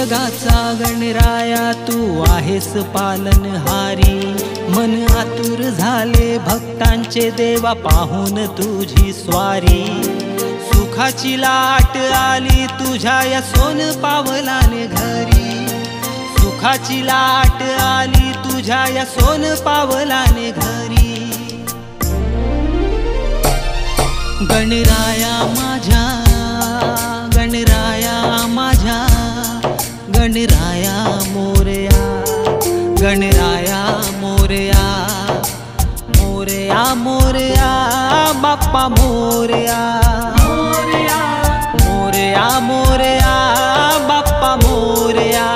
जगाचा गणराया तू आहेस पालनहारी। मन आतुर झाले भक्तांचे देवा पाहून तुझी स्वारी। सुखाची लाट आली तुझ्या या सोन पावलाने घरी। सुखाची लाट आली तुझ्या या सोन पावलाने घरी। गणराया माझ्या, गणराया माझ्या, गणराया मोरया, गणराया मोरया, मोरया मोरया बाप्पा मोरया, मोरया मोरया बाप्पा मोरया।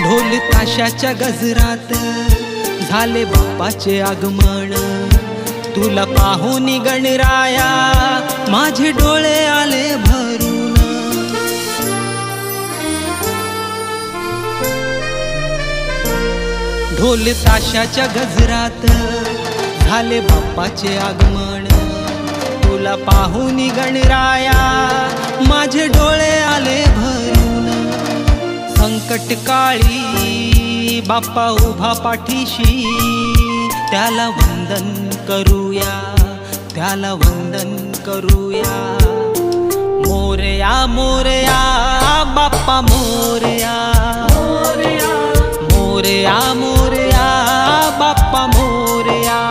ढोल ताशाच्या गजरात झाले बाप्पाचे आगमन। तुला पाहून गणराया माझे डोळे आले भरून। ढोल ताशाच्या गजरात झाले बाप्पाचे आगमन। तुला पाहून गणराया माझे डोळे आले भरून। संकट काळी बाप्पा उभा पाठीशी, त्याला वंदन करूया, त्याला वंदन करूया। मोरया मोरया बाप्पा मोरया, मोरया मोरया बाप्पा मोरया।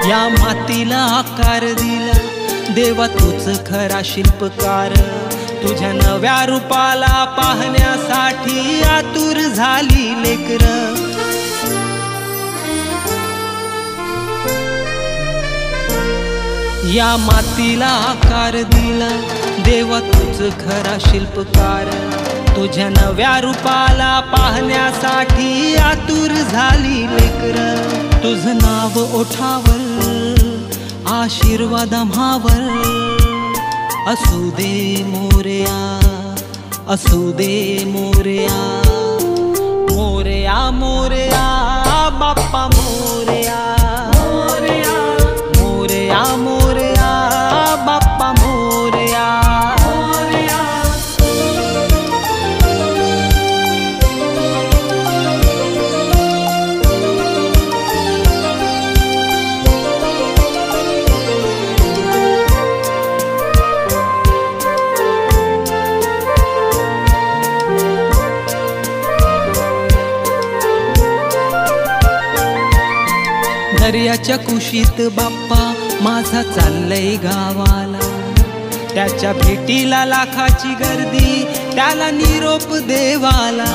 या मातीला आकार दिला देवा तूच खरा शिल्पकार। तुझ्या नव्या रूपाला पाहण्यासाठी आतुर झाली लेकर। या मातीला आकार दिला देवा तूच खरा शिल्पकार। तुझ्या नव्या रूपाला पाहण्यासाठी आतुर झाली लेकर। तुझं नाव ओठावर आशीर्वाद आम्हावर असू दे मोरया, असू दे मोरया। मोरया मोरया बाप्पा मोरया, मोरया मोरया बाप्पा मोरया। दर्याच्या कुशीत बाप्पा माझा चाललंय गावाला। त्याच्या भेटीला लाखाची गर्दी, त्याला निरोप देवाला।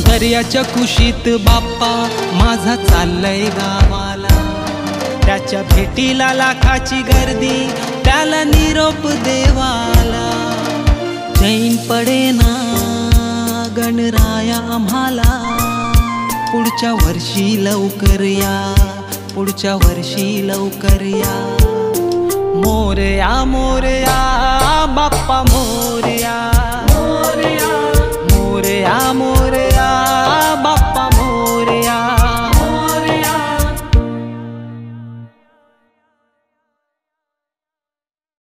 दर्याच्या कुशीत बाप्पा माझा चाललंय गावाला। त्याच्या भेटीला लाखाची गर्दी, त्याला निरोप देवाला। चैन पडेना गणराया आम्हाला, पुढच्या वर्षी लवकर या, पुढच्या वर्षी लवकर या। मोरया मोरया बाप्पा मोरया।